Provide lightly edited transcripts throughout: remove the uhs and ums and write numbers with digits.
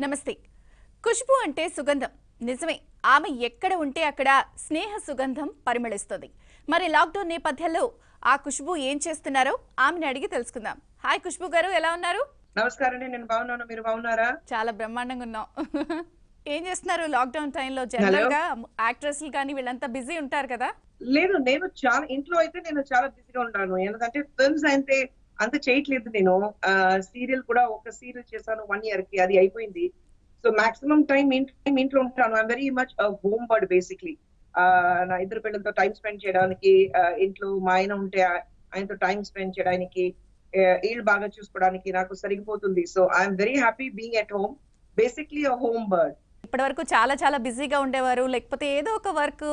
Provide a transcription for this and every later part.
నమస్తే. ఖుష్బూ అంటే సుగంధం. నిజమే. ఆమె ఎక్కడ ఉంటే అక్కడ స్నేహ సుగంధం పరిమళిస్తుంది. మరి లాక్డౌన్ నేపథ్యంలో ఆ ఖుష్బూ ఏం చేస్తున్నారో ఆమెను అడిగి తెలుసుకుందాం. హాయ్ ఖుష్బూ గారు, ఎలా ఉన్నారు? నమస్కారం అండి. నేను బాగున్నాను. మీరు బాగున్నారా? చాలా బ్రహ్మాండంగా ఉన్నాం. ఏం చేస్తున్నారు లాక్డౌన్ టైంలో? హలో. జనరల్ గా యాక్ట్రెస్లు కానీ వీళ్ళంతా బిజీ ఉంటారు కదా. లేదు, నేను చాలా ఇంట్లో అయితే నేను చాలా బిజీగా ఉంటాను. ఎందుకంటే ఫిల్మ్స్ అయితే అంత చేయట్లేదు నేను. సీరియల్ కూడా ఒక సీరియల్ చేశాను 1 ఇయర్ కి, అది అయిపోయింది. సో మాక్సిమం టైం ఇంట్లో ఉంటాను. I'm very much home bird basically. నా ఇద్దరు పిల్లలతో టైం స్పెండ్ చేయడానికి, ఇంట్లో మా ఆయన ఉంటే ఆయనతో టైం స్పెండ్ చేయడానికి, వీళ్ళు బాగా చూసుకోవడానికి నాకు సరిగిపోతుంది. So I'm very happy being at home. Basically home bird. ఇప్పటి వరకు చాలా చాలా బిజీగా ఉండేవారు, లేకపోతే ఏదో ఒక వర్క్,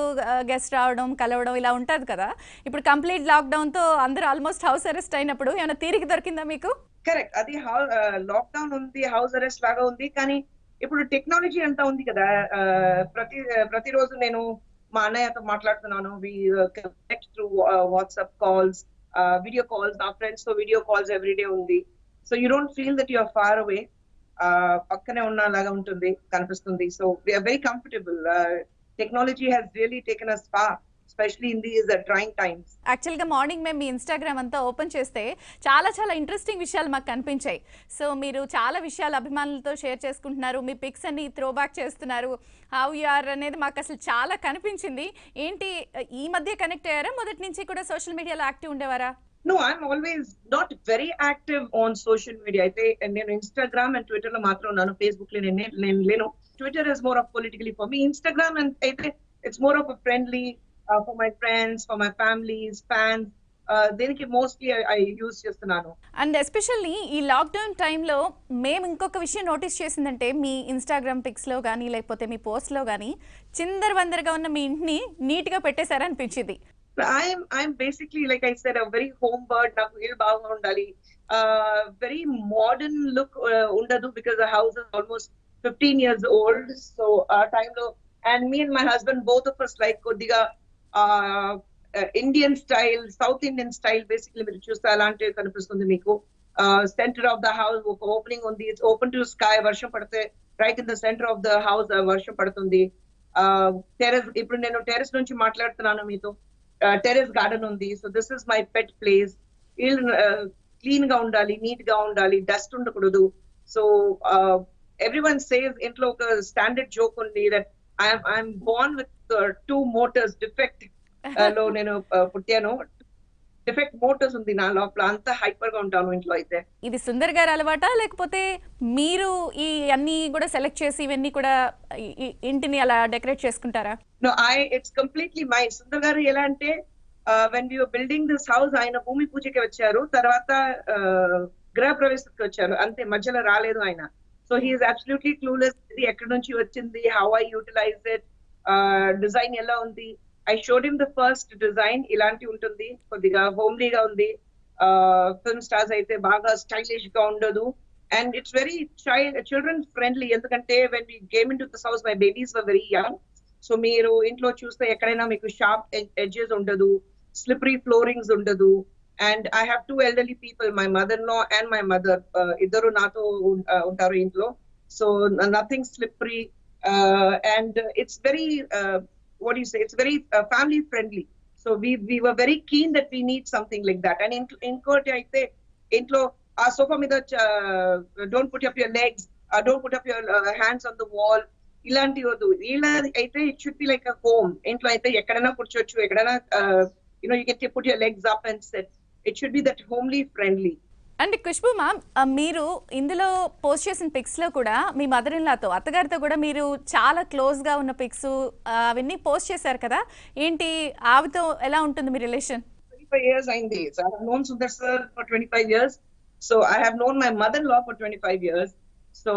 గెస్ట్ రావడం కలవడం ఇలా ఉంటుంది కదా. ఇప్పుడు కంప్లీట్ లాక్డౌన్తో అందరూ ఆల్మోస్ట్ హౌస్ అరెస్ట్ అయినప్పుడు ఏమైనా తీరిక దొరికిందా మీకు? కరెక్ట్. అది లాక్డౌన్ ఉంది, హౌస్ అరెస్ట్ లాగా ఉంది. కానీ ఇప్పుడు టెక్నాలజీ అంతా ఉంది కదా. ప్రతిరోజు నేను మా అన్నయ్యతో మాట్లాడుతున్నాను. We connect through WhatsApp calls, video calls. నా ఫ్రెండ్స్ తో వీడియో కాల్స్ ఎవ్రీడే ఉంది. So you don't feel that you are far away. పక్కనే ఉన్నలాగా ఉంటుంది, కనిపిస్తుంది. So we are very comfortable. Technology has really taken us far, especially in these trying times. యాక్చువల్గా morning మేము మీ ఇన్స్టాగ్రామ్ అంతా ఓపెన్ చేస్తే చాలా చాలా ఇంట్రెస్టింగ్ విషయాలు మాకు కనిపించాయి. సో మీరు చాలా విషయాలు అభిమానులతో షేర్ చేసుకుంటున్నారు, మీ పిక్స్ అన్ని త్రో బ్యాక్ చేస్తున్నారు. హౌ యు ఆర్ అనేది మాకు అసలు చాలా కనిపించింది. ఏంటి, ఈ మధ్య కనెక్ట్ అయ్యారా? మొదటి నుంచి కూడా సోషల్ మీడియాలో active ఉండేవారా? No, I'm always not very active on social media. అయితే నేను ఇన్స్టాగ్రామ్ అండ్ ట్విట్టర్ లో మాత్రం ఉన్నాను. ఫేస్బుక్ లో నేను లేను. Twitter is more of politically for me. Instagram అయితే it's more of friendly for my friends, for my families, fans. దీనికి మోస్ట్లీ ఐ యూజ్ చేస్తున్నాను. అండ్ ఎస్పెషల్లీ ఈ లాక్డౌన్ టైంలో మేము ఇంకొక విషయం నోటీస్ చేసిందంటే, మీ ఇన్స్టాగ్రామ్ పిక్స్లో కానీ లేకపోతే మీ పోస్ట్లో కానీ చిందరవందరగా ఉన్న మీ ఇంటిని నీట్గా పెట్టేశారనిపించింది. I'm basically, like I said, a very home bird. నాకు ఇల్లు బాగా ఉండాలి. Very modern look ఉండదు, because the house is almost 15 years old. So ఆ time లో, and me and my husband, both of us like కొద్దిగా Indian style, south Indian style basically మీరు చూస్తే అలాంటివి కనిపిస్తుంది మీకు. సెంటర్ ఆఫ్ ద హౌస్ ఒక ఓపెనింగ్ ఉంది. It's open to sky. వర్షం పడితే right in the centre of the house వర్షం పడుతుంది. టెరెస్, ఇప్పుడు నేను టెరెస్ నుంచి మాట్లాడుతున్నాను మీతో. టెరెస్ గార్డెన్ ఉంది. So this is my pet place. Clean గా ఉండాలి, నీట్ గా ఉండాలి, డస్ట్ ఉండకూడదు. సో ఎవ్రీవన్ సేస్, ఇంట్లో ఒక స్టాండర్డ్ జోక్ ఉంది that I'm Born with 2 Motors defect లో నేను పుట్టాను. డిఫెక్ట్ మోటార్స్ ఉంది నా లోపల. అంత హైపర్ గా ఉంటాను ఇంట్లో అయితే. ఇది సుందర్ గారి అలవాటా, లేకపోతే మీరు ఈ అన్ని కూడా సెలెక్ట్ చేసి ఇవన్నీ కూడా ఇంటిని అలా డెకరేట్ చేసుకుంటారా? No, it's completely mine. Sundar గారు ఎలా అంటే, when we were building this house, ఆయన భూమి పూజకి వచ్చారు. తర్వాత గృహ ప్రవేశకి వచ్చారు. అంతే, మధ్యలో రాలేదు ఆయన. So he is absolutely clueless. ఇది ఎక్కడి నుంచి వచ్చింది, how I utilise it, design ఎలా ఉంది. I showed him the first design. ఇలాంటి ఉంటుంది, కొద్దిగా హోమ్లీగా ఉంది. ఫిల్మ్ స్టార్స్ అయితే బాగా స్టైలిష్ గా ఉండదు. And it's very children friendly. ఎందుకంటే when we came into this house, my babies were very young. So మీరు ఇంట్లో చూస్తే ఎక్కడైనా మీకు షార్ప్ ఎడ్జెస్ ఉండదు, స్లిపరీ ఫ్లోరింగ్స్ ఉండదు. And I have 2 elderly people, my mother లో అండ్ మై మదర్. ఇద్దరు నాతో ఉంటారు ఇంట్లో. So nothing slippery. And it's very, what do you say, it's very family friendly. So we were very keen that we need something like that. And ఇంకోటి అయితే, ఇంట్లో ఆ sofa మీద don't put up your legs, don't put up your hands on the wall. ఇలాంటివి వద్దు. ఇలా అయితే it should be like a home. ఇంట్లో అయితే ఎక్కడైనా కూర్చోవచ్చు, ఎక్కడైనా you can put your legs up and sit. It should be that homely friendly. And Khushbu ma'am, మీరు ఇందులో పోస్ట్ చేసిన పిక్స్లో కూడా మీ మదర్ ఇన్ లాతో, అత్తగారితో కూడా మీరు చాలా క్లోజ్గా ఉన్న పిక్స్ అవన్నీ పోస్ట్ చేశారు కదా. ఏంటి, ఆవితో ఎలా ఉంటుంది మీ రిలేషన్? 25 years అయింది. So I have known Sundar sir for 25 years. So I have known my mother-in-law for 25 years. So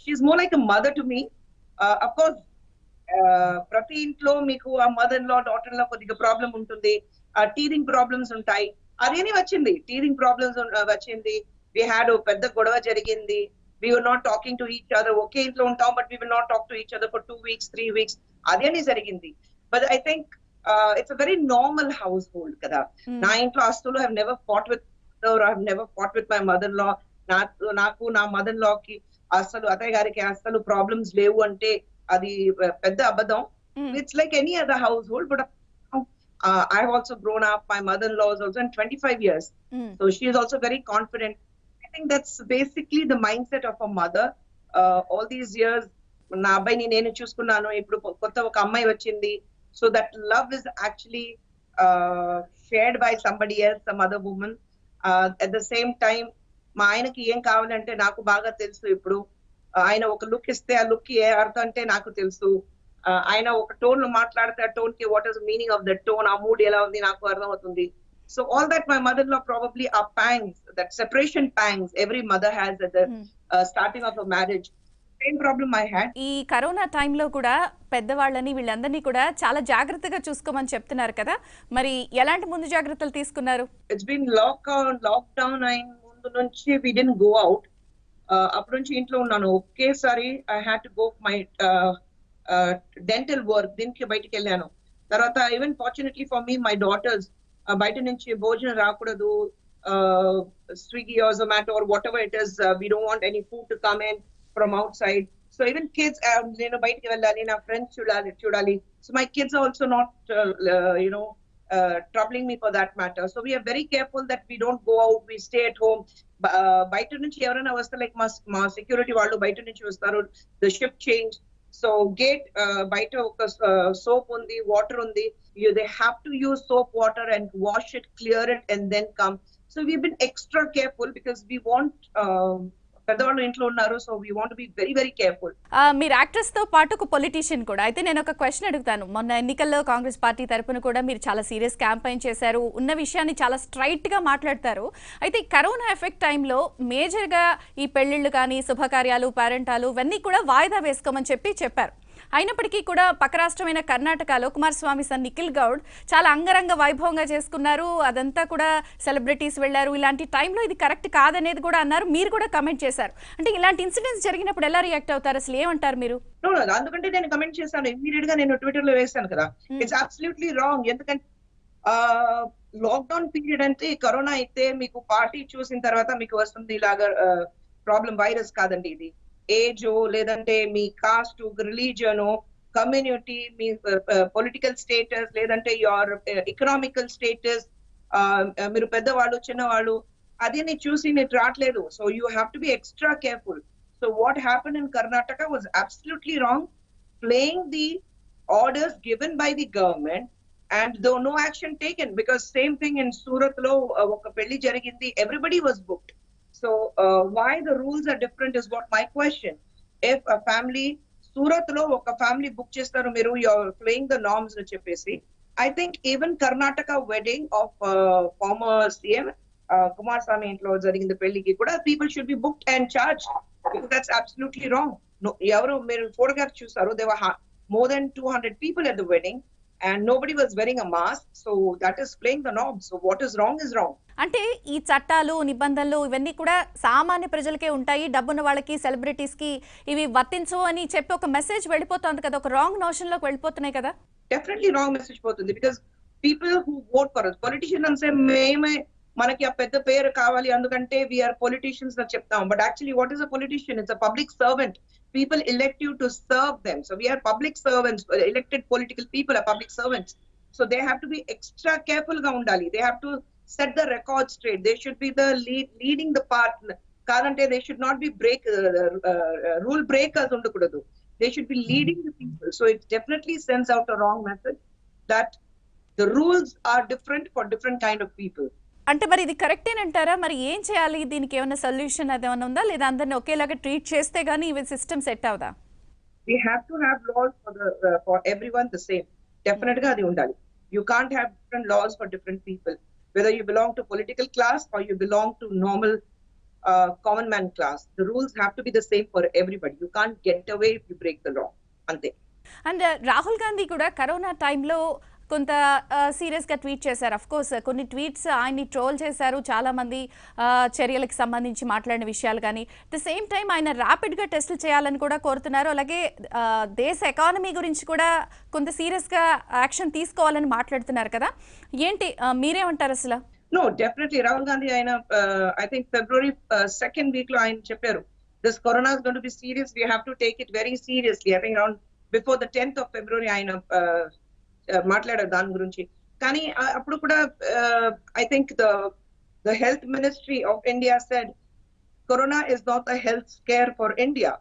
she's more like a mother to me. Of course, ప్రతి ఇంట్లో మీకు ఆ mother in law, daughter in law కొద్దిగా problem ఉంటుంది. Tearing problems ఉంటాయి. అదేనే వచ్చింది, tearing problems వచ్చింది. వి హ్యాడ్ పెద్ద గొడవ జరిగింది. we were not talking to each other. ఒకే ఇంట్లో ఉంటాం, but we will not talk to each other for 2 weeks, 3 weeks. అదేనే జరిగింది. But I think it's a very normal household కదా. నా ఇంట్లో అస్తులు have never fought with her, I have never fought with my mother-in-law. నాకు నా మదర్-in-law కి అసలు అత్తయ్య గారికి అసలు ప్రాబ్లమ్స్ లేవు అంటే అది పెద్ద అబద్ధం. It's like any other household, but I've also grown up. My mother-in-law is also in 25 years, so she is also very confident. I think that's basically the mindset of a mother. All these years, నా అబ్బాయిని నేను చూసుకున్నాను, ఇప్పుడు కొత్త ఒక అమ్మాయి వచ్చింది. So that love is actually shared by somebody else, some other woman. At the same time, మా ఆయనకి ఏం కావాలంటే నాకు బాగా తెలుసు. ఇప్పుడు ఆయన ఒక లుక్ ఇస్తే ఆ లుక్ కి ఏ అర్థం అంటే నాకు తెలుసు. ఆయన ఒక టోన్ లో మాట్లాడితే ఆ టోన్ కి what is meaning of that tone, ఆ మూడ్ ఎలా ఉంది నాకు అర్థం అవుతుంది. So all that my mother లో ప్రాబబ్లీ ఆ pangs, that separation pangs every mother has at the starting of a marriage. Same problem I had. ఈ కరోనా టైంలో కూడా పెద్దవాళ్ళని వీళ్ళందరినీ కూడా చాలా జాగ్రత్తగా చూసుకోమని చెప్తున్నారు కదా, మరి ఎలాంటి ముందు జాగ్రత్తలు తీసుకున్నారు? It's been lockdown అయిన ముందు నుంచి we didn't go out. అప్పటి నుంచి ఇంట్లో ఉన్నాను. ఒకేసారి I had to go my dental work, దీనికి బయటికి వెళ్ళాను. తర్వాత even fortunately for me my daughters బయట నుంచి భోజనం రాకూడదు, Swiggy or Zomato or whatever it is, we don't want any food to come in from outside. So even kids, నేను బయటికి వెళ్ళాలి, నా ఫ్రెండ్స్ చూడాలి. So my kids also not troubling me for that matter. So we are very careful that we don't go out, we stay at home. బయట నుంచి ఎవరైనా వస్తే like మా సెక్యూరిటీ వాళ్ళు బయట నుంచి వస్తారు, the shift change. So gate బయట ఒక సోప్ ఉంది, వాటర్ ఉంది. They have to use soap water and wash it, clear it and then come. So we've been extra careful because we want పెద్దవాళ్ళు ఇంట్లో ఉన్నారు. So we want be very very careful. మీరు actress తో పాటు ఒక politician కూడా. అయితే నేను ఒక క్వశ్చన్ అడుగుతాను. మొన్న ఎన్నికల్లో కాంగ్రెస్ పార్టీ తరపున కూడా మీరు చాలా సీరియస్ క్యాంపెయిన్ చేశారు, ఉన్న విషయాన్ని చాలా స్ట్రైట్ గా మాట్లాడతారు. అయితే కరోనా ఎఫెక్ట్ టైంలో మేజర్ గా ఈ పెళ్లిళ్ళు కానీ, శుభకార్యాలు, పేరెంటాలు ఇవన్నీ కూడా వాయిదా వేసుకోమని చెప్పారు. అయినప్పటికీ కూడా పక్క రాష్ట్రమైన కర్ణాటకలో కుమారస్వామి సన్ నిఖిల్ గౌడ్ చాలా అంగరంగ వైభవంగా చేసుకున్నారు, అదంతా కూడా సెలబ్రిటీస్ వెళ్లారు. ఇలాంటి టైంలో ఇది కరెక్ట్ కాదనేది కూడా అన్నారు, మీరు కూడా కమెంట్ చేశారు. అంటే ఇలాంటి ఇన్సిడెంట్స్ జరిగినప్పుడు ఎలా రియాక్ట్ అవుతారు, అసలు ఏమంటారు మీరు? అందుకంటే నేను కమెంట్ చేశాను, ఇమ్మీడియట్ గా నేను ట్విట్టర్ లో వేసాను కదా. It's absolutely wrong. ఎందుకంటే లాక్డౌన్ పీరియడ్ అంటే కరోనా అయితే మీకు పార్టీ చూసిన తర్వాత మీకు వస్తుంది ఇలాగా ప్రాబ్లం. వైరస్ కాదండి ఇది. ఏజ్ లేదంటే మీ కాస్ట్, రిలీజియన్, కమ్యూనిటీ, మీ పొలిటికల్ స్టేటస్, లేదంటే యువర్ ఎకనామికల్ స్టేటస్, మీరు పెద్దవాళ్ళు చిన్నవాళ్ళు అది చూసి నేను రావట్లేదు. So you have to be extra careful. So what happen in Karnataka was absolutely wrong, playing the orders given by the government and though no action taken, because same thing in Surat lo oka pelli jarigindi, everybody was booked. So why the rules are different is what my question. If a family Surat lo oka family book chestaru, మీరు you're playing the norms nu cheppesi. I think even Karnataka wedding of former CM Kumaraswamy intlo jarigindi pelliki kuda people should be booked and charged, because that's absolutely wrong. No, evaru మీరు photograph చూసారు, there were more than 200 people at the wedding and nobody was wearing a mask. So that is playing the norm. So what is wrong is wrong. అంటే ఈ చట్టాలు, నిబంధనలు ఇవన్నీ కూడా సామాన్య ప్రజలకే ఉంటాయి, డబ్బున్న వాళ్ళకి, సెలబ్రిటీస్ కి ఇవి వర్తించవు అని చెప్పి ఒక మెసేజ్ వెళ్ళిపోతుంది కదా, ఒక రాంగ్ నోషన్ లోకి వెళ్ళిపోతున్నాయి కదా. డెఫినెట్లీ రాంగ్ మెసేజ్ పోతుంది. Because people who vote for us, politician అంటే మేమే మనకి ఆ పెద్ద పేరు కావాలి అందుకంటే వీఆర్ పొలిటీషియన్స్ అని చెప్తాం. But actually what is a politician? It's a public servant. People elect you to serve them. So we are public servants. Elected political people are public servants. So they have to be extra careful ga undali. They have to set the record straight. They should be the leading the path. Kadante they should not be rule breakers undakudadu. They should be leading the people. So it definitely sends out a wrong message that the rules are different for different kind of people. అంటే మరి ఇది కరెక్టేనంటారా? మరి ఏం చేయాలి, దీనికి ఏమైనా solution అదేమన్నా ఉందా, లేదా అందరిని ఒకేలాగా ట్రీట్ చేస్తే గానీ ఇవి సిస్టమ్ సెట్ అవుదా? We have to have laws for everyone the same. Definitely గా అది ఉండాలి. You can't have different laws for different people, whether you belong to political class or you belong to normal common man class. The rules have to be the same for everybody. You can't get away if you break the law. అంతే. And Rahul Gandhi కూడా corona టైంలో కొంత సీరియస్గా tweet చేశారు. Of course కొన్ని tweets ఆయన్ని troll చేశారు చాలామంది, చర్యలకు సంబంధించి మాట్లాడిన విషయాలు కానీ. ద సేమ్ టైం ఆయన ర్యాపిడ్గా టెస్టులు చేయాలని కూడా కోరుతున్నారు. అలాగే దేశ ఎకానమీ గురించి కూడా కొంత సీరియస్గా యాక్షన్ తీసుకోవాలని మాట్లాడుతున్నారు కదా, ఏంటి మీరేమంటారు అసలు? No, definitely Rahul Gandhi ఆయన I think February 2nd week లో ఆయన చెప్పారు this corona is going to be serious. We have to take it very seriously. I think around before the 10th of February ఆయన మాట్లాడారు దాని గురించి. కానీ అప్పుడు కూడా I think the health ministry of India said corona is not a health scare for India.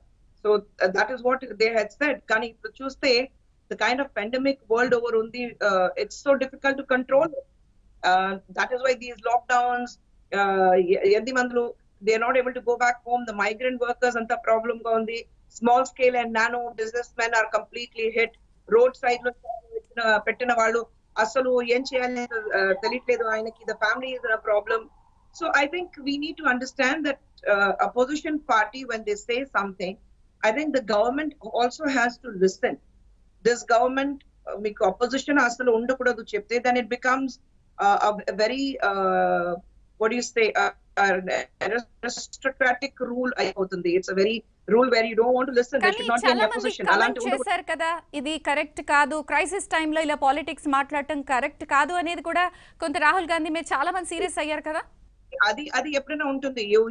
So that is what they had said. కానీ ఇప్పుడు చూస్తే the kind of pandemic world over undi, it's so difficult to control it. That is why these lockdowns, they are not able to go back home. The migrant workers anta problem ga undi. Small scale and nano businessmen are completely hit. Roadside lo pettina vallu asalu em cheyali teliyట్లేదు ఆయనకి. The family is in a problem. So I think we need to understand that opposition party, when they say something, I think the government also has to listen. This government, మీకు opposition అసలు ఉండకూడదు చెప్తే, then it becomes a very what do you say, aristocratic rule అయిపోతుంది. It's a very rule where you don't want to listen. There should not be any opposition. అలాంటి చేశారు కదా, ఇది correct కాదు, క్రైసిస్ టైంలో ఇలా పాలిటిక్స్ మాట్లాడటం కరెక్ట్ కాదు అనేది కూడా కొంత రాహుల్ గాంధీ మీద చాలా మంది సీరియస్ అయ్యారు కదా. అది ఎప్పుడైనా ఉంటుంది. You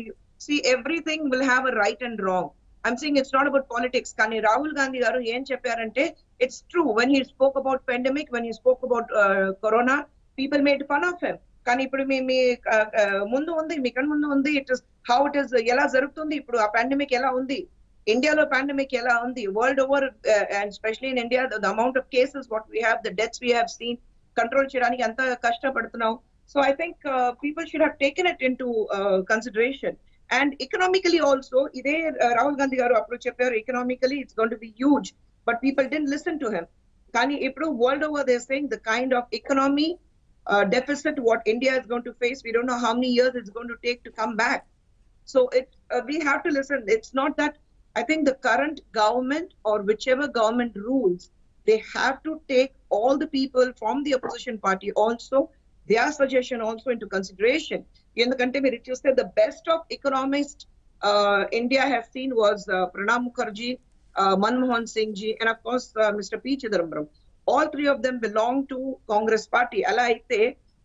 see, everything will have a right and wrong. I'm saying it's not about politics. కానీ రాహుల్ గాంధీ గారు ఏం చెప్పారంటే, it's true. When he spoke about pandemic, when he spoke about corona, people made fun of him. కానీ ఇప్పుడు మీ ముందు ఉంది, మీ కన్నా ముందు ఉంది. It is how it is, ఎలా జరుగుతుంది ఇప్పుడు ఆ పాండమిక్, ఎలా ఉంది ఇండియాలో పాండమిక్, ఎలా ఉంది world over, and specially in India the amount of cases what we have, the deaths we have seen, control చేయడానికి ఎంత కష్టపడుతున్నాం. So I think people should have taken it in to consideration. And economically also, ఇదే రాహుల్ గాంధీ గారు అప్పుడు చెప్పారు, economically it's going to be huge, but people didn't listen to him. కానీ ఇప్పుడు world over they're saying the kind of economy deficit what India is going to face, we don't know how many years it's going to take to come back. So we have to listen. It's not that, I think the current government or whichever government rules, they have to take all the people from the opposition party also, their suggestion also into consideration. ఎందుకంటే మీరు చూస్తే the best of economists India has seen was Pranab Mukherjee, Manmohan Singh ji, and of course Mr. P. Chidambaram. All three of them belong to Congress party. Ala aithe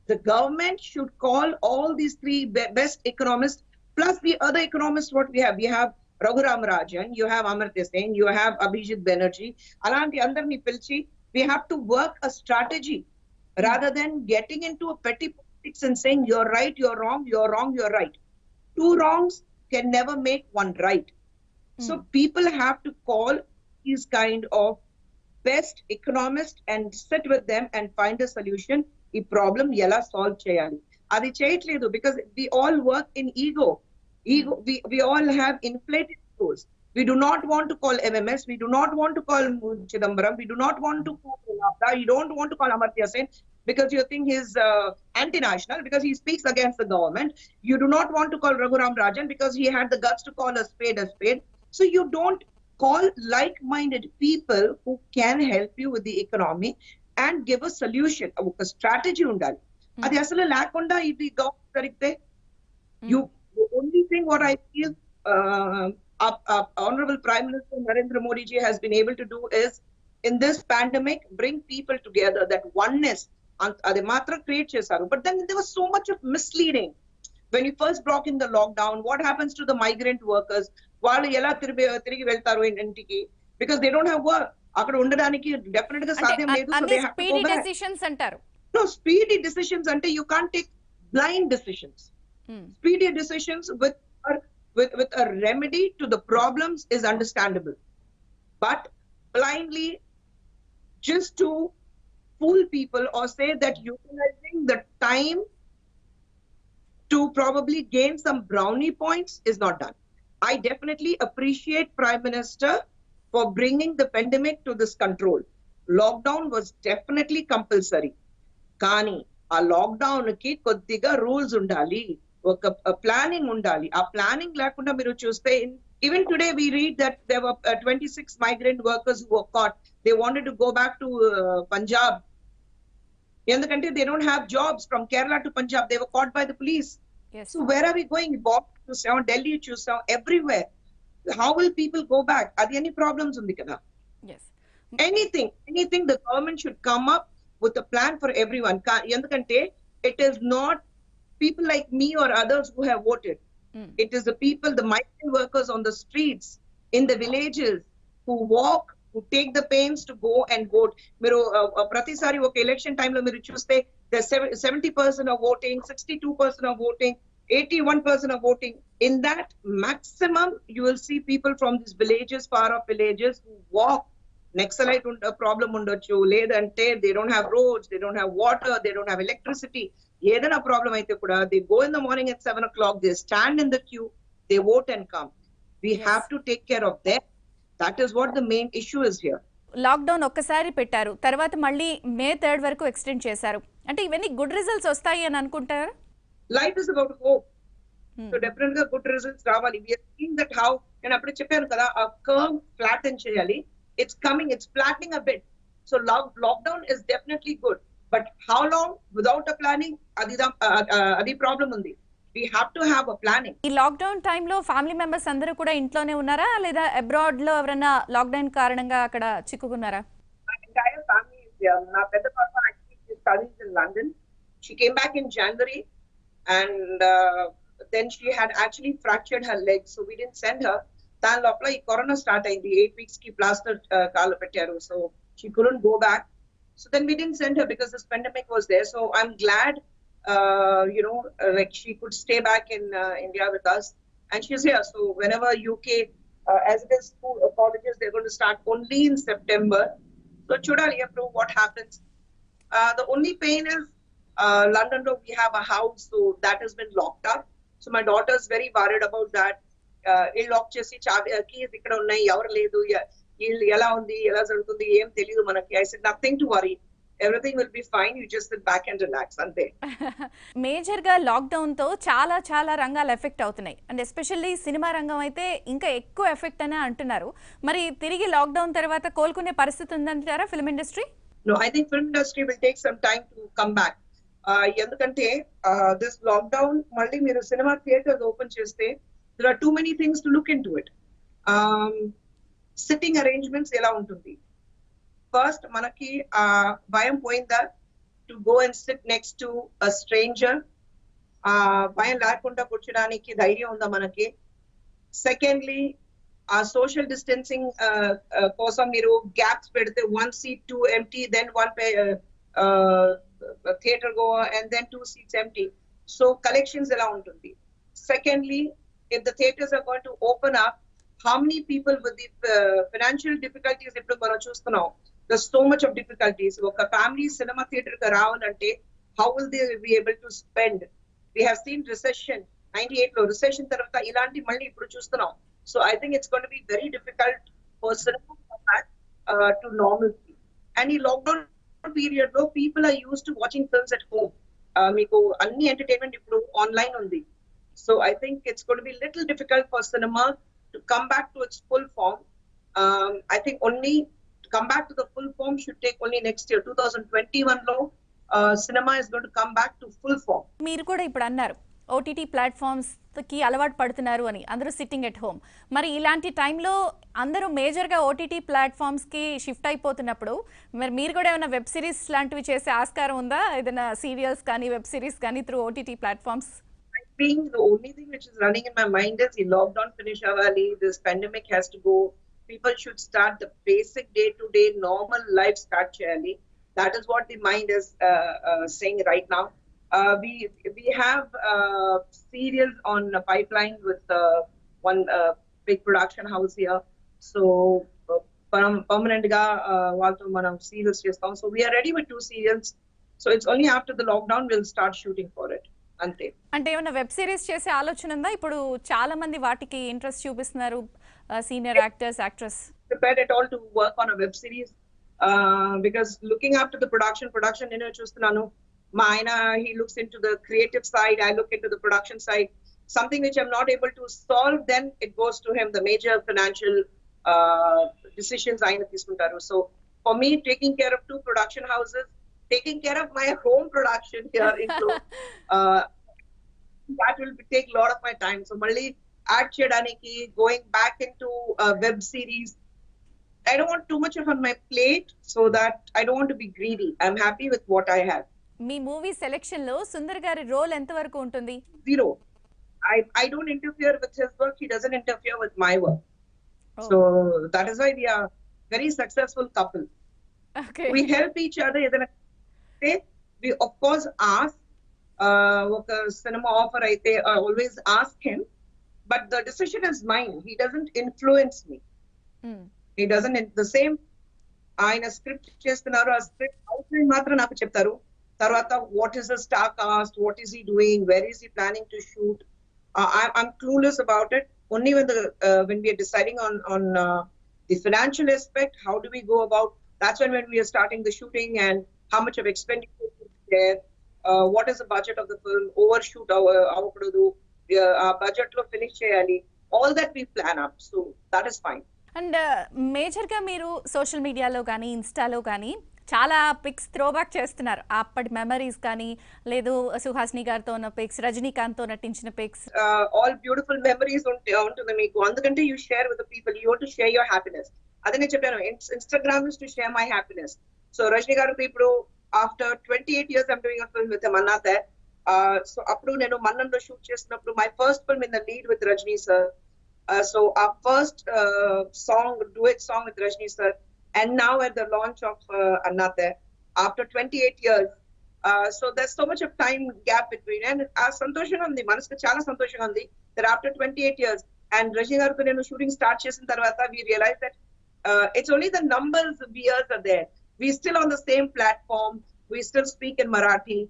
the government should call all these three best economists plus the other economists what we have Raghuram Rajan, you have Amartya Sen, you have Abhijit Banerjee. Alanti andarni pilchi, we have to work a strategy rather than getting into a petty politics and saying you're right, you're wrong, you're wrong, you're right. Two wrongs can never make one right. So people have to call these kind of best economists and sit with them and find a solution. ఈ problem ఎలా solve చేయాలి, అది చేయట్లేదు. because we all work in ego. We all have inflated egos. We do not want to call MMS, we do not want to call Chidambaram, we do not want to call Lavda, you don't want to call Amartya Sen because you think he's anti-national, because he speaks against the government. You do not want to call Raghuram Rajan because he had the guts to call a spade a spade. So you don't call like-minded people who can help you with the economy and give a solution, a strategy undali. Adi asalu lekunda idi government jarigte, you the only thing what I feel Honorable Prime Minister Narendra Modi ji has been able to do is, in this pandemic, bring people together, that oneness. Adi matra create chesaru. But then there was so much of misleading. When you first brought in the lockdown, what happens to the migrant workers? వాళ్ళు ఎలా తిరిగి వెళ్తారు ఇంటికి, because they don't have work. అక్కడ ఉండడానికి definite గా సాధ్యం లేదు. So they have to go back. Decisions అంటారు. No, speedy decisions అంటే you can't take blind decisions. Speedy decisions with a remedy to the problems is understandable, but blindly just to fool people or say that utilizing the time to probably gain some brownie points is not done. I definitely appreciate Prime Minister for bringing the pandemic to this control. Lockdown was definitely compulsory. Kani ఆ lockdown కి కొద్దిగా rules ఉండాలి, ఒక planning ఉండాలి. ఆ planning లేకుండా మీరు చూస్తే, even today we read that there were 26 migrant workers who were caught. They wanted to go back to Punjab. ఎందుకంటే they don't have jobs from Kerala to Punjab. They were caught by the police. Yes. So where are we going? Bombay చూసాం, ఢిల్లీ చూసాం, everywhere. How will people go back? Adi any problems undi kada? Yes. Anything the government should come up with a plan for everyone. ఎందుకంటే it is not people like me or others who have voted. It is the people, the migrant workers on the streets, in the villages, who walk, who take the pains to go and vote. మీరు ప్రతిసారి ఒక election టైంలో మీరు చూస్తే 70% are voting, 62% are voting, 81% are voting. In that maximum, you will see people from these villages, far off villages, who walk. Nexalite problem ఉండొచ్చు, లేదంటే they don't have roads, they don't have water, they don't have electricity. ఏదైనా problem అయితే కూడా they go in the morning at 7 o'clock, they stand in the queue, they vote and come. We have to take care of them. That is what the main issue is here. Lockdown ఒక్కసారి పెట్టారు, తర్వాత మళ్ళీ May 3 వరకు extend చేశారు. అంటే ఇవన్నీ good results వస్తాయి అని అనుకుంటారా? Life is about hope. So definitely గా good results రావాలి. We are seeing that how, నేను అప్పుడు చెప్పాను కదా, a curve flatten చేయాలి. It's coming, it's flattening a bit. So lockdown is definitely good. But how long without a planning? Adi problem undi. We have to have a planning. ఈ lockdown టైంలో family members అందరూ కూడా ఇంట్లోనే ఉన్నారా, లేదా abroad లో ఎవరైనా లాక్డౌన్ కారణంగా అక్కడ చిక్కుకున్నారా? My entire family is here. నా పెద్ద పాప actually studies in London. She came back in January and then she had actually fractured her leg, so we didn't send her. దాని లోపల ఈ కరోనా స్టార్ట్ అయింది. 8 weeks కి ప్లాస్టర్ కాలు పెట్టారు, so she couldn't go back. So then we didn't send her because this pandemic was there. So I'm glad, like she could stay back in India with us, and she's here. So whenever UK, as it is school colleges, they're going to start only in September. So chudali approve what happens. The only pain is London. We have a house, so that has been locked up. So my daughter is very worried about that. Lock చేసి keys ఇక్కడ ఉన్నాయి, ఎవరు లేదు, ఎలా ఉంది, ఎలా జరుగుతుంది, ఏం తెలియదు మనకి. I said nothing to worry, everything will be fine, you just sit back and relax అంతే. మేజర్ గా లాక్డౌన్ తో చాలా చాలా రంగాలు ఎఫెక్ట్ అవుతున్నాయి, అండ్ ఎస్పెషల్లీ సినిమా రంగం అయితే ఇంకా ఎక్కువ ఎఫెక్ట్ అనే అంటున్నారు. మరి తిరిగి లాక్డౌన్ తర్వాత కోలుకునే పరిస్థితి ఉందంటారా film industry? No, I think film industry will take some time to come back. ఎందుకంటే this lockdown మళ్ళీ మీరు సినిమా థియేటర్స్ ఓపెన్ చేస్తే there are too many things to look into it. Sitting arrangements ఎలా ఉంటుంది? First మనకి భయం పోయిందా to go and sit next to a stranger? భయం లేకుండా కూర్చోడానికి ధైర్యం ఉందా మనకి? Secondly, social distancing కోసం మీరు గ్యాప్స్ పెడితే 1 seat 2 empty, then 1 theater goer and then 2 seats empty. So collections ఎలా ఉంటుంది? Secondly, if the theaters are going to open up, how many people with the financial difficulties ఇప్పుడు మనం చూస్తున్నాం, there's so much of difficulties. ఒక family cinema theatre కి రావాలంటే how will they be able to spend? We have seen recession, 98 లో recession తర్వాత ఇలాంటి మళ్ళీ ఇప్పుడు చూస్తున్నాం. So I think it's going to be very difficult for cinema to come back to normalcy. And ఈ lockdown period లో people are used to watching films at home. మీకు అన్ని ఎంటర్టైన్మెంట్ ఇప్పుడు ఆన్లైన్ ఉంది. So I think it's going to be a little difficult for cinema to come back to its full form. I think only to come back to the full form should take only next year, 2021 లో cinema is going to come back to full form. మీరు కూడా ఇప్పుడు అన్నారు OTT platforms కి అలవాటు పడుతున్నారు అని, అందరూ సిట్టింగ్ ఎట్ హోమ్. మరి ఇలాంటి టైంలో అందరూ మేజర్గా ఓటీటీ ప్లాట్ఫామ్స్ కి షిఫ్ట్ అయిపోతున్నప్పుడు మరి మీరు కూడా ఏమైనా వెబ్ సిరీస్ లాంటివి చేసే ఆస్కారం ఉందా? ఏదైనా సీరియల్స్ కానీ వెబ్ సిరీస్ కానీ through OTT platforms? The only thing which is running in my mind is the lockdown finish avali, this pandemic has to go, people should start the basic day-to-day normal life start cheyali. That is what the mind is saying right now. We have serials on a pipeline with one big production house here, so permanent ga valto manam serials chestam. So we are ready with 2 serials, so it's only after the lockdown we'll start shooting for it. అంతే. అంటే ఏమైనా web series చేసే ఆలోచన ఉందా? ఇప్పుడు చాలా మంది వాటికి ఇంట్రెస్ట్ చూపిస్తున్నారు, senior actors, actress. Prepared at all to work on a web series because looking after the production నేను చూస్తున్నాను. మా ఆయన he looks into the creative side, I look into the production side. Something which I'm not able to solve, then it goes to him, the major financial decisions ఆయన తీసుకుంటారు. So for me, taking care of 2 production houses, taking care of my home production here into that will take a lot of my time. So malli add cheyadaniki, going back into web series, I don't want too much of on my plate, so that I don't want to be greedy. I'm happy with what I have. Me movie selection లో సుందర్ గారి role ఎంత వరకు ఉంటుంది? 0. I don't interfere with his work. He doesn't interfere with my work. Oh, So that is why we are very successful couple. okay. We help each other. ఏదైనా say, we of course ask. ఒక cinema offer అయితే always ask him, but the decision is mine. He doesn't influence me. Mm. He doesn't. The same. ఆయన script చేస్తున్నారు, ఆ script outline మాత్రం నాకు చెప్తారు. తర్వాత what is the star cast, what is he doing, where is he planning to shoot. I'm clueless about it. Only when we are deciding on the financial aspect, how do we go about? That's when we are starting the shooting and how much of expenditure is there. What is the budget of the film? Overshoot avakudadu. Budget lo finish cheyali. All that we plan up. So that is fine. And మేజర్గా మీరు social మీడియాలో కానీ ఇన్స్టాలో కానీ చాలా pics throwback చేస్తున్నారు, అప్పటి memories కానీ, లేదు సుహాసిని గారితో ఉన్న పిక్స్, రజనీకాంత్తో నటించిన పిక్స్. ఆల్ బ్యూటిఫుల్ మెమరీస్ ఉంటుంది మీకు, అందుకంటే you share with people, you want to share your happiness. అదే నేను చెప్పాను, Instagram is to share my happiness. So Rajini గారితో ఇప్పుడు after 28 years I'm doing a film with him, Annathe. So అప్పుడు నేను మన్నంలో షూట్ చేసినప్పుడు my first film in the lead with Rajini sir. So our first duet song with Rajni sir, and now at the launch of Annathe after 28 years. So there's so much of time gap between, and santosham undi, manasu chaala santosham undi that after 28 years and Rajni garu nenu shooting start chesin tarvata we realized that it's only the numbers of years are there. We still on the same platform, we still speak in Marathi.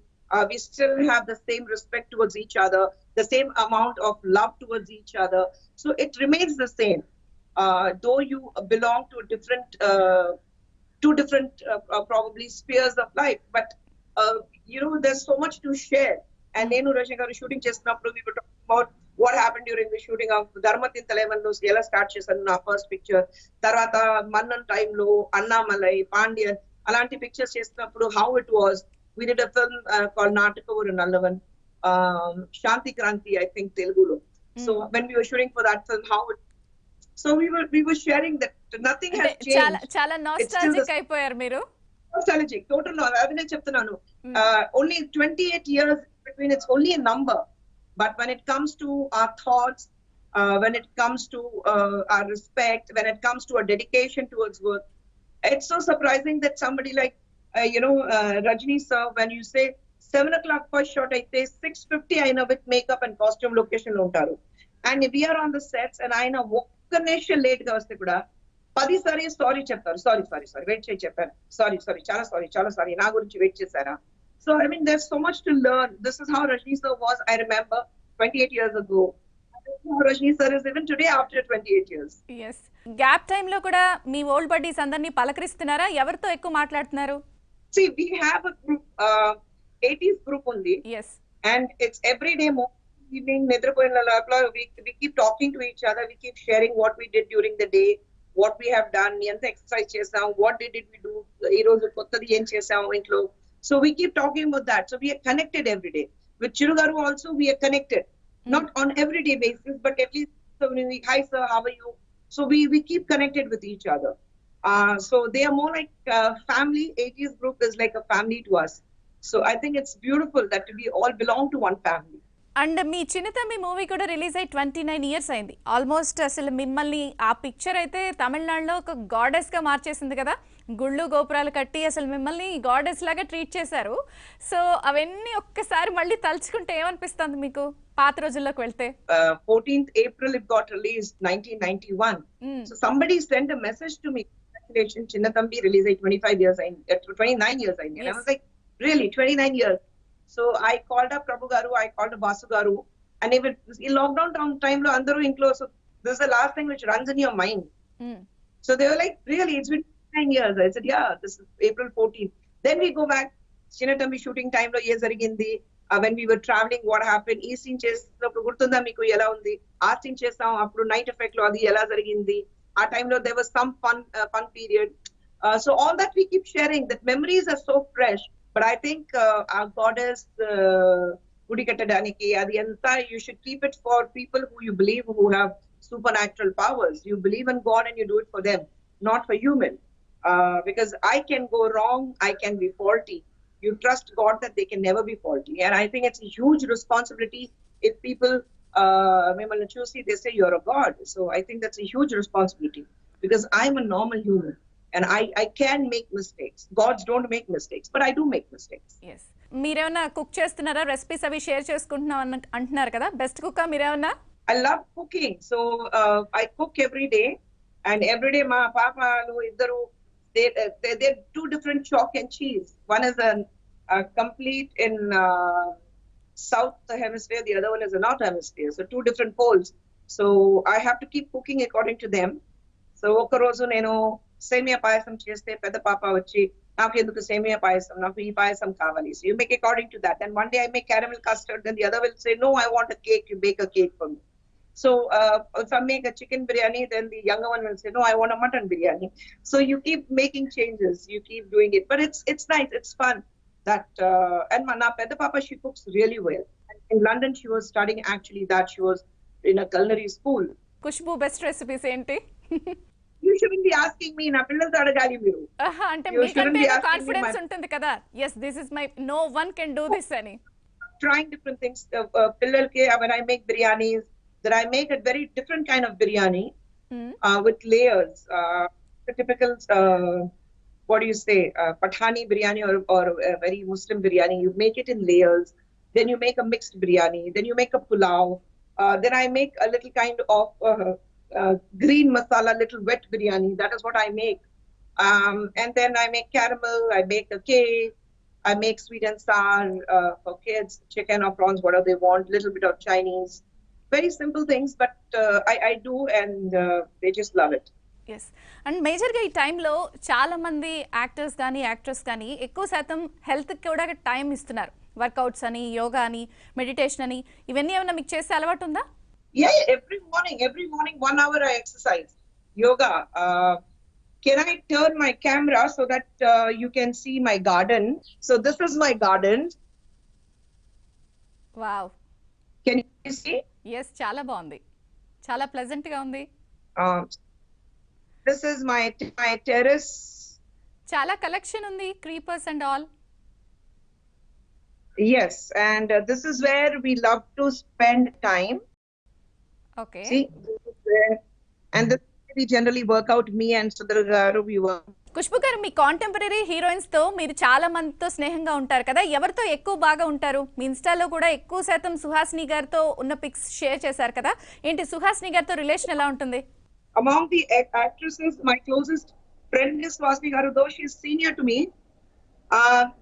We still have the same respect towards each other, the same amount of love towards each other. So it remains the same. Though you belong to two different probably spheres of life, but there's so much to share. And Nenu Rajni garu shooting chestunappudu we were talking about what happened during the shooting of Dharmatintalevanlo ela start chesanu na first picture. Tarvata Mannan time lo Annamalai, Pandian alanti pictures chestunappudu how it was. We did a film called Natakavu Nallavan, Shanti Kranti, I think Telugu. So when we were shooting for that film, so we were sharing that nothing has changed. చాలా nostalgic అయిపోయారు మీరు. Nostalgic, total. అది నేను చెప్తున్నాను. Only 28 years between, it's only a number. But when it comes to our thoughts, when it comes to our respect, when it comes to our dedication towards work, it's so surprising that somebody like Rajni sir, when you say 7 o'clock first shot, I say 6:50 aina with makeup and costume location lo untaru, and we are on the sets and aina ఒక్క నిమిషం late గా వస్తే కూడా 10 సారి sorry చెప్తారు, sorry wait చేయి చెప్పాను, sorry చాలా sorry నా గురించి వెయిట్ చేశారా. So I mean there's so much to learn. This is how Rajni sir was, I remember 28 years ago. Rajni sir is even today after 28 years. Yes. Gap time లో కూడా మీ old buddies అందరినీ పలకరిస్తున్నారా? ఎవరితో ఎక్కువ మాట్లాడుతున్నారు? See, we have a group, 80s group only. Yes. And it's every day evening, we keep talking to each other, we keep sharing what we did during the day, what we have done, ఎంత exercise చేసాం, what did we do, ఈ రోజు కొత్తది ఏం చేసాం ఇంట్లో. So we keep talking about that. So we are connected every day. With Chiru garu also we are connected. Not on everyday basis, but at least so when we, hi sir, how are you? So we keep connected with each other. So they are more like family. 80s group is like a family to us. So I think it's beautiful that we all belong to one family. And మీ Chinnathambi movie కూడా release అయ్యి 29 years అయింది almost. అసలు మిమ్మల్ని ఆ picture అయితే తమిళనాడులో ఒక గాడెస్గా మార్చేసింది కదా, గుళ్ళు గోపురాలు కట్టి అసలు మిమ్మల్ని గాడెస్ లాగా ట్రీట్ చేశారు. సో అవన్నీ ఒక్కసారి మళ్ళీ తలుచుకుంటే ఏమనిపిస్తుంది మీకు పాత రోజుల్లోకి వెళ్తే? 14th April it got released, 1991. So somebody sent a message to me, congratulations, Chinnathambi release 29 years aindi. And I was like, really 29 years? So I called up Prabhu garu, I called up Vasu garu, and even in lockdown time lo andaru intlo, so this is the last thing which runs in your mind. So they were like, really, it's been 9 years. I said, yeah, this is April 14th. Then we go back, Chinnathambi shooting time lo ye zarigindi. When we were traveling, what happened, ee scene chestunappudu gurtunda meeku ela undi, aa scene chestam appudu night effect lo adi ela zarigindi, aa time lo there was some fun period. So all that we keep sharing, that memories are so fresh. But I think our goddess Gudi Kattadaniki, adi anta you should keep it for people who you believe who have supernatural powers. You believe in God and you do it for them, not for human. Because I can go wrong, I can be faulty. You trust God that they can never be faulty. And I think it's a huge responsibility if people మిమ్మల్ని చూసి they say you're a god. So I think that's a huge responsibility because I'm a normal human and I can make mistakes. Gods don't make mistakes, but I do make mistakes. Yes మీరేమన్నా cook చేస్తున్నారా, recipes అవి share చేసుకుంటున్నాం అంటున్నారు కదా, best cook మీరేమన్నా? I love cooking, so I cook every day, and every day my papa iddaru they're two different chalk and cheese. One is a complete in south hemisphere, the other one is a north hemisphere, so two different poles. So I have to keep cooking according to them. So oka roju nenu సేమియా పాయసం చేస్తే పెద్ద పాప వచ్చి నాకు ఎందుకు సేమియా పాయసం, నాకు ఈ పాయసం కావాలి. So you make according to that, and one day I make caramel custard, then the other will say no, I want a cake, you bake a cake for me. So if I make a chicken biryani, then the younger one will say no, I want a mutton biryani. So you keep making changes, you keep doing it, but it's nice, it's fun. That and na pedda papa, she cooks really well. In London she was studying actually that, she was in a culinary school. Khushbu best recipes ఏంటి? You shouldn't be asking me, na pillal adagali meeru. అంటే You shouldn't మీకంటే be asking me confidence my- ఉంటుంది కదా, yes this is my, no one can do this అని. Trying different things. Pillal ke when I make biryanis, then I make a very different kind of biryani with layers. The typical what do you say, Pathani biryani or a very Muslim biryani. You make it in layers. Then you make a mixed biryani. Then you make a pulao. Then I make a little kind of green masala, little wet biryani. That is what I make. And then I make caramel. I make a cake. I make sweet and sour for kids, chicken or prawns, whatever they want. Little bit of Chinese. Very simple things, but I do, and they just love it. Yes and మేజర్గా ఈ టైంలో చాలా మంది actors కానీ actress కానీ ఎక్కువ శాతం హెల్త్కి కూడా టైం ఇస్తున్నారు. వర్కౌట్స్ అని, యోగా అని, మెడిటేషన్ అని, ఇవన్నీ ఏమైనా మీకు చేసే అలవాటు ఉందా? Yeah, every morning 1 hour I exercise yoga. Can I turn my camera so that you can see my garden? So this is my garden. Wow, Can you see? Yes చాలా బాగుంది, చాలా ప్లెజెంట్గా ఉంది. This is my terrace. చాలా collection ఉంది, creepers and all. Yes, and this is where we love to spend time. Okay, See, this is where, and this is where we generally work out. Me and Sundar garu, we work. Khushbu గారు, మీ contemporary హీరోయిన్స్తో మీరు చాలా మందితో స్నేహంగా ఉంటారు కదా, ఎవరితో ఎక్కువ బాగా ఉంటారు? మీ ఇన్స్టాలో కూడా ఎక్కువ శాతం సుహాసిని గారితో ఉన్న పిక్స్ షేర్ చేశారు కదా, ఏంటి సుహాసిని గారితో రిలేషన్ ఎలా ఉంటుంది? Among the actresses, my closest friend is Suhasini garu, though she is senior to me.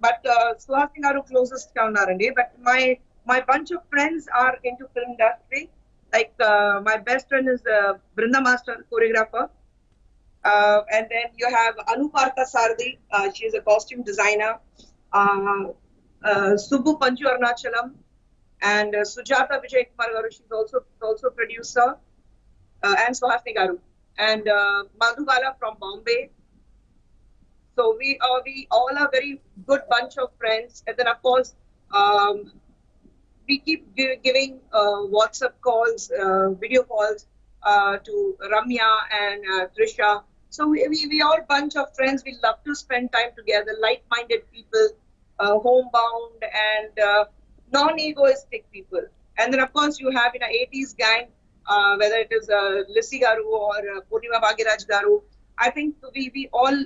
But Suhasini garu closest ga unnarandi. But my bunch of friends are into film industry. Like my best friend is Brinda Master, choreographer. And then you have Anupartha Sardi, she is a costume designer. Subbu Panju Arunachalam and Sujata Vijay Kumar garu, she's also producer. And Suhasini garu, and Madhubala from Bombay. So we all are very good bunch of friends, and then of course we keep giving WhatsApp calls, video calls to Ramya and Trisha. So we all bunch of friends. We love to spend time together, like-minded people, homebound and non-egoistic people. And then of course you have in a 80s gang. Whether it is Lissi garu or Purnima Bhagiraj garu, I think we all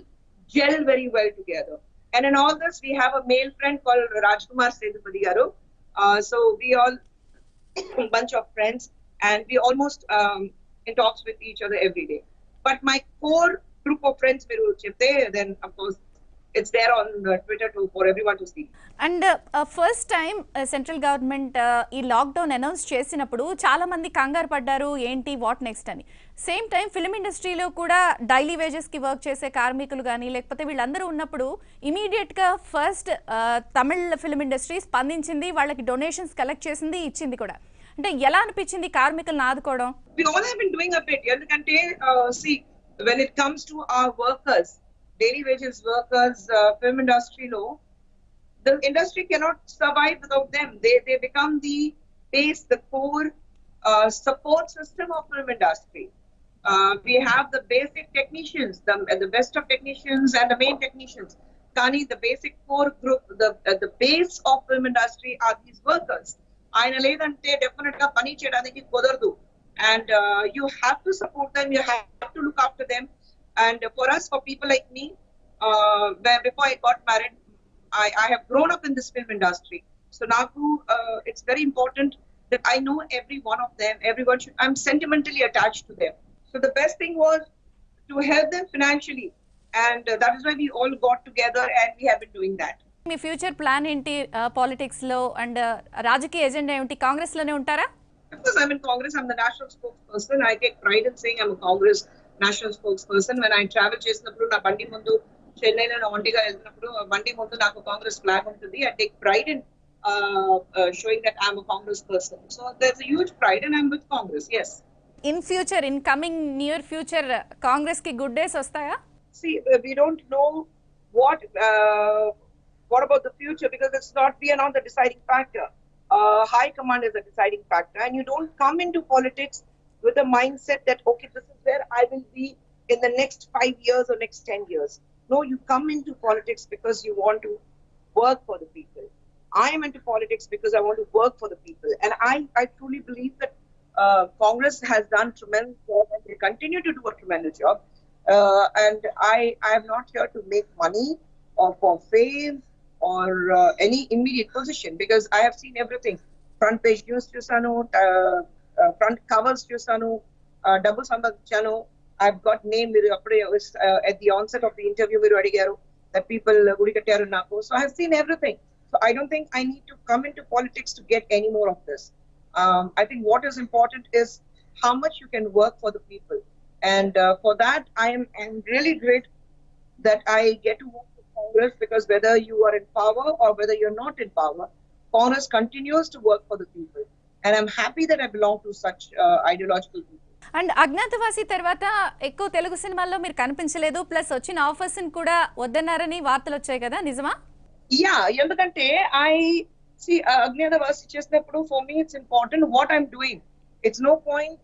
gel very well together. And in all this, we have a male friend called Rajkumar Sethupathi garu. So we all bunch of friends, and we almost in talks with each other every day. But my core group of friends, Miru Chipte, then of course it's there on Twitter for everyone to see. And first time central government ఈ lockdown announce చేసినప్పుడు చాలా మంది కంగారు పడ్డారు, ఏంటి what next అని. Same time film ఇండస్ట్రీలో కూడా డైలీ వేజెస్కి వర్క్ చేసే కార్మికులు కానీ లేకపోతే వీళ్ళందరూ ఉన్నప్పుడు ఇమీడియట్గా ఫస్ట్ తమిళ్ ఫిల్మ్ ఇండస్ట్రీ స్పందించింది, వాళ్ళకి డొనేషన్స్ కలెక్ట్ చేసింది, ఇచ్చింది కూడా. అంటే ఎలా అనిపించింది కార్మికులను ఆదుకోవడం? We all have been doing a bit. ఎందుకంటే see, when it comes to our workers, daily wages workers, film industry law, the industry cannot survive without them. They become the base, the core support system of film industry. We have the basic technicians, the best of technicians and the main technicians. Kani, the basic core group, the base of film industry are these workers. ఆయన లేదంటే definite గా పని చేయడానికి కుదరదు. And you have to support them, you have to look after them. And for us, for people like me, where before I got married, I have grown up in this film industry. So now it's very important that I know every one of them. I'm sentimentally attached to them. So the best thing was to help them financially. And that is why we all got together and we have been doing that. Me future plan ఏంటి పాలిటిక్స్లో and రాజకీయ agenda ఏమిటి? కాంగ్రెస్లోనే ఉంటారా? Of course, I'm in Congress. I'm the national spokesperson. I take pride in saying I'm a Congress national spokesperson. When I travel చేసినప్పుడు నా బండి ముందు చెన్నైలో నా ఒంటిగా వెళ్తున్నప్పుడు బండి ముందు నాకు కాంగ్రెస్ ఫ్లాగ్ ఉంటుంది. I take pride in showing that I'm a Congress person. So there's a huge pride and I'm with Congress. Yes. In future, in coming near future కాంగ్రెస్కి గుడ్ డేస్ వస్తాయా? See, we don't know what about the future, because we are not the deciding factor. High command is a deciding factor, and you don't come into politics with a mindset that, okay, this is where I will be in the next 5 years or next 10 years. No, you come into politics because you want to work for the people. I am into politics because I want to work for the people, and I truly believe that Congress has done tremendous job and they continue to do a tremendous job. And I am not here to make money or for fame or any immediate position, because I have seen everything. Front page news chusanu, front covers chusanu, double sambandhichanu. I've got name at the onset of the interview మీరు అడిగారు that people గుడి కట్టారు నాకు. So I have seen everything. So I don't think I need to come into politics to get any more of this. I think what is important is how much you can work for the people. And for that, I'm really great that I get to work with Congress, because whether you are in power or whether you're not in power, Congress continues to work for the people. And I'm happy that I belong to such ideological people. And Agnyaathavaasi తర్వాత ఎక్కువ తెలుగు సినిమాల్లో మీరు కనిపించలేదు, plus వచ్చిన offers కూడా వద్దన్నారని వార్తలు వచ్చాయి కదా, నిజమా? Yeah, ఎందుకంటే I see అజ్ఞాతవాసి చేసినప్పుడు for me it's important what I'm doing. It's no point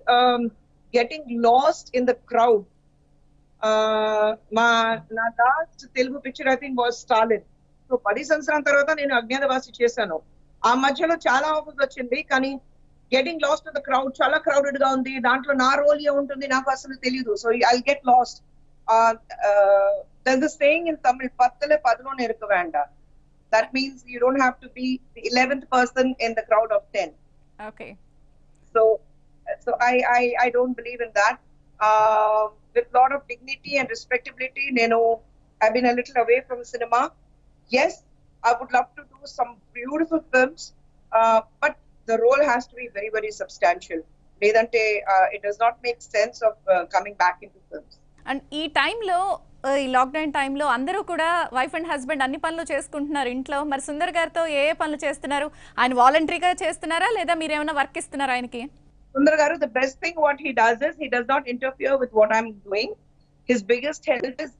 getting lost in the crowd. నా last Telugu picture I think was Stalin. So 10 సంవత్సరాల తర్వాత నేను అజ్ఞాతవాసి చేశాను. ఆ మధ్యలో చాలా ఆఫర్స్ వచ్చింది, కానీ getting lost in the crowd, చాలా క్రౌడెడ్ గా ఉంది, దాంట్లో నా రోల్ ఏముంటుంది నాకు అసలు తెలియదు. So I get lost. there's a saying in Tamil, பத்துல 11 இருக்க வேண்டாம். That means you don't have to be the 11th person in the crowd of 10. Okay. So I don't believe in that. With a lot of dignity and respectability, I've been a little away from cinema. Yes, I would love to do some beautiful films, but the role has to be very, very substantial. Ledante, it does not make sense of coming back into films. And ఈ టైంలో, ఈ lockdown టైంలో అందరూ కూడా wife and husband అన్ని పనులు చేసుకుంటున్నారు ఇంట్లో. మరి సుందర్ గారితో ఏ పనులు చేస్తున్నారు? ఆయన వాలంటరీగా చేస్తున్నారా లేదా మీరు ఏమైనా వర్క్ ఇస్తున్నారా ఆయనకి? Sundar Garu, the best thing what he does is he does not interfere with what I'm doing. His biggest help is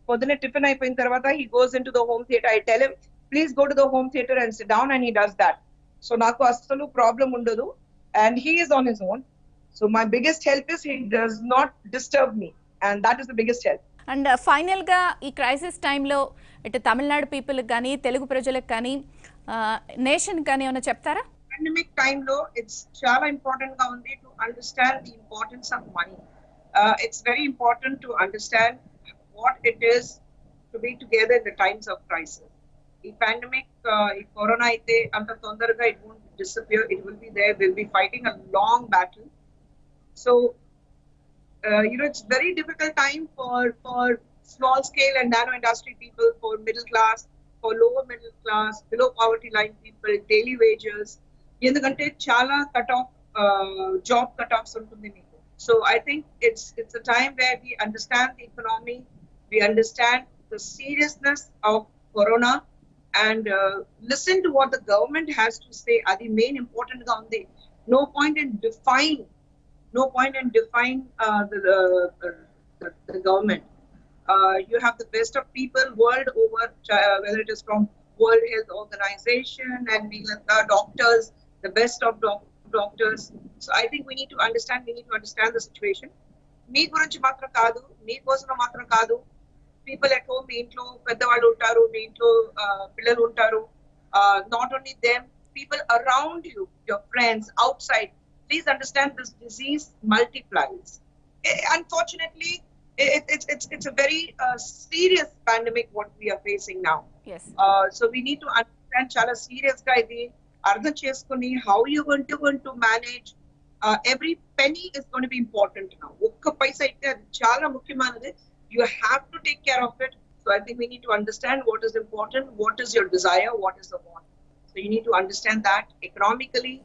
పొద్దునే టిఫిన్ అయిపోయిన తర్వాత he goes into the home theater. I tell him, please go to the home theater and sit down, and he does that. So నాకు అస్సలు problem ఉండదు, and he is on his own. So my biggest help is he does not disturb me, and that is the biggest help. And ఫైనల్గా ఈ crisis టైంలో ఇటు తమిళనాడు పీపుల్కి కానీ తెలుగు ప్రజలకు కానీ నేషన్ కానీ ఏమైనా చెప్తారా? Pandemic time lo, it's chala important ga undi to understand the importance of money. It's very important to understand what it is to be together in the times of crisis. The pandemic, corona aithe anta tondarga it won't disappear. It will be there. We'll be fighting a long battle. So it's very difficult time for small scale and nano industry people, for middle class, for lower middle class, below poverty line people, daily wages. ఎందుకంటే చాలా job cut offs ఉంటుంది మీకు. So I think it's a time where we understand the economy, we understand the seriousness of corona, and listen to what the government has to say. అది main important గా ఉంది. No point in define the government. You have the best of people world over, whether it is from World Health Organization and doctors, the best of doctors. So I think we need to understand the situation. మీ గురించి మాత్రం కాదు, మీ కోసం మాత్రం కాదు. People at home, మీ ఇంట్లో పెద్దవాళ్ళు ఉంటారు, మీ ఇంట్లో పిల్లలు ఉంటారు. Not only them, people around you, your friends outside, please understand this disease multiplies. Unfortunately, it's a very serious pandemic what we are facing now. Yes So we need to understand chala serious ga idi ardham cheskoni how you going to manage. Every penny is going to be important now. Okka paisa itte adi chala mukhyamaanadi. You have to take care of it. So I think we need to understand what is important, what is your desire, what is the want. So you need to understand that economically,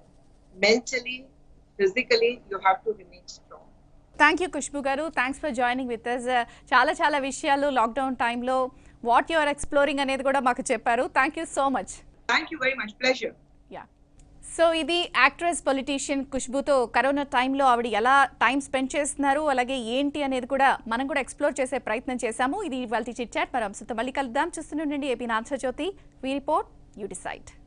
mentally, physically, you have to remain strong. Thank you Khushbu garu, thanks for joining with us. చాలా చాలా విషయాలు lockdown టైంలో what you are exploring అనేది కూడా మాకు చెప్పారు. Thank you so much. Thank you very much. Pleasure. Yeah, so ఇది actress politician ఖుష్బుతో corona టైంలో ఆవిడ ఎలా టైం స్పెండ్ చేస్తున్నారు, అలాగే ఏంటి అనేది కూడా మనం కూడా ఎక్స్ప్లోర్ చేసే ప్రయత్నం చేశాము. ఇది ఇవాల్టి చిట్ చాట్. మరి అంశంతో మళ్ళీ కలుద్దాం. చూస్తూనే ఉండండి AP Andhrajyothy. We report, you decide.